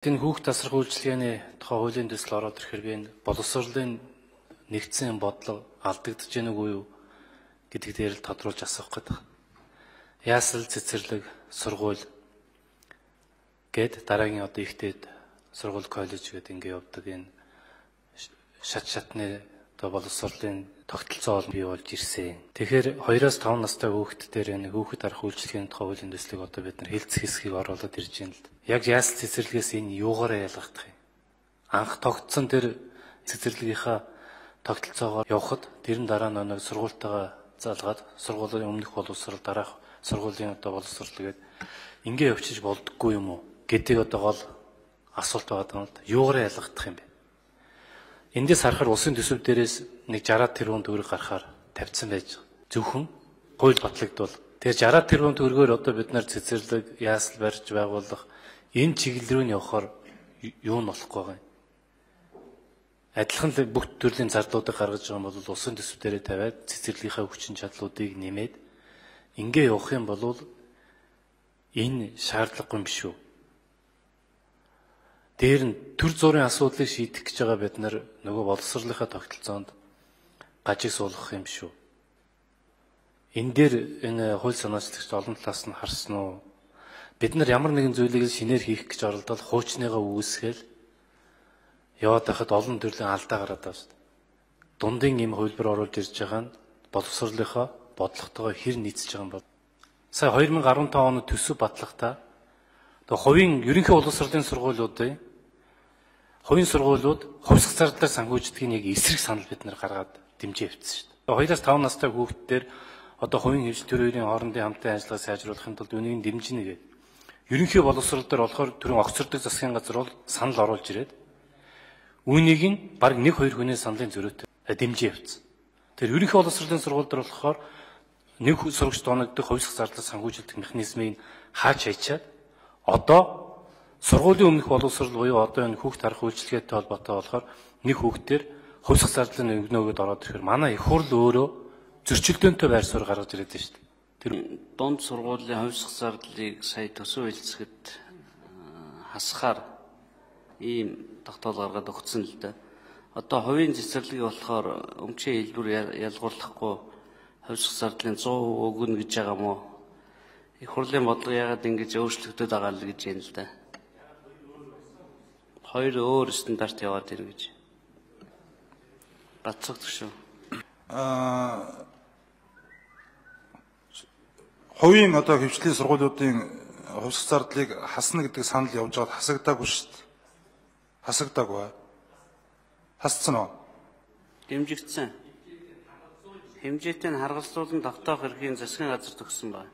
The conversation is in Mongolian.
Энэ хүүхд тасрах үйлчилгээний тухай хуулийн төсөл ороод ирэхээр би энэ боловсролын нэгдсэн бодлого алдагдж гэнэ үгүй юу гэдэг дээр л тодруулж асуух гэдэг. Яасал цэцэрлэг сургууль гэд дараагийн одоо ихтэйд сургууль коллеж гэдэг ингэ явдаг энэ шатны одоо боловсролын тогтолцоо бий болж ирсэн. Тэгэхээр 2-5 настай хүүхэд дээр энэ хүүхэд арах үйлчилгээний тухай хуулийн төслийг одоо бид нар хэлцэх хэсгийг оруулаад ирж байна л. Яг яасал цэцэрлэгээс энэ юугаараа ялгагдах юм? Анх тогтсон тэр цэцэрлэгийнхаа тогтолцоогоор явхад тэр нь дараа нь нэг сургуультайгаа залгаад сургуулийн өмнөх боловсрол дараах сургуулийн одоо боловсрол гэдэг ингээ явчих болдоггүй юм уу гэдэг одоо гол асуулт байгаа юм л да. Юугаараа ялгагдах юм бэ? Эндээс харахаар улсын төсөв дээрээс нэг 60 тэрбум төгрөг гарахаар тавьсан байж зөвхөн хууль батлагдвал тэгээ 60 тэрбум төгрөгөөр одоо бид нар цэцэрлэг яасал барьж байгуулах энэ чиглэл рүү нь явахаар юу нь болохгүй байгаа юм. Адилхан л бүх төрлийн зарлуудыг гаргаж байгаа юм бол улсын төсөв дээрээ тавиад цэцэрлэгийнхаа хүчин чадлуудыг нэмээд ингээ явах юм бол энэ шаардлагагүй юм биш үү? Дээр нь төр зүрийн асуудлыг шийдэх гэж байгаа бид нар нөгөө боловсролынхаа тогтолцоонд гажиг суулгах юм шүү. Энэ дээр энэ хууль санаачлагч олон талаас нь харсан уу? Бид нар ямар нэгэн зүйлийг шинээр хийх гэж оролдоод хуучныгаа үүсгээл яваад байхад олон төрлийн алдаа гараад байна шүү дээ. Дундын ийм хөлбөр оруулж ирж байгаа нь боловсролынхаа бодлоготойгоо хэр нийцэж байгаа юм бол. Сая 2015 оны төсөв батлагтаа хувийн ерөнхий боловсролын сургуулиудын хувийн сургуулиуд хувьсгал зардлаар санхүүждгийг яг эсрэг санал бид нар гаргаад дэмжиж явьсан шүү дээ. 2-5 настай хүүхдээр одоо хувийн хэмжээ төр хоёрын хоорондын хамтын ажиллагааг сайжруулахын тулд үнийг дэмжинэ гэдэг. Ерөнхий боловсрол дээр болохоор түрүүн огцордог засгийн газар бол санал оруулж ирээд үүнийг нь баг 1-2 хүний саналын зөрүүтэй дэмжиж явьсан. Тэр ерөнхий боловсролын сургууль дээр болохоор нэг сурагч доногдох хувьсгал зардлаар санхүүжилдэг механизмыг хаач хайчаад одоо сургуулийн өмнөх боловсрол буюу одоо энэ хүүхд харах үйлчилгээтэй холбоотой болохоор нэг хүүхдээр хувьсгал зардлын өгнөөгөд ороод ирэхээр манай их хурл өөрөө зөрчилдөөнтэй байр суурь гаргаж ирээд байна шүү дээ. Тэр дунд сургуулийн хувьсгал зардлыг сая төсөв хэлцэхэд хасахаар ийм тогтоол гаргаад өгсөн л дээ. Одоо хувийн цэцэрлэг болохоор өмчийн хэлбэр ялгуурлахгүй хувьсгал зардлын 100% өгнө гэж байгаа мó. Их хурлын бодлого яагаад ингэж өөрчлөгдөд байгаа л гэж юм л да. Хоёр өөр стандарт яваад ирнэ гэж. Бацагт шүү. Хувийн одоо хөвчлийн сургуулиудын хувьсгал зардлыг хасна гэдэг санал явж байгаад хасагдаагүй шүү дээ. Хасагдаагүй. Хасцсан уу? Дэмжигдсэн. Хэмжээтэй нь харгалзуулан тогтоох эрхийн засгийн газар төгссөн байна.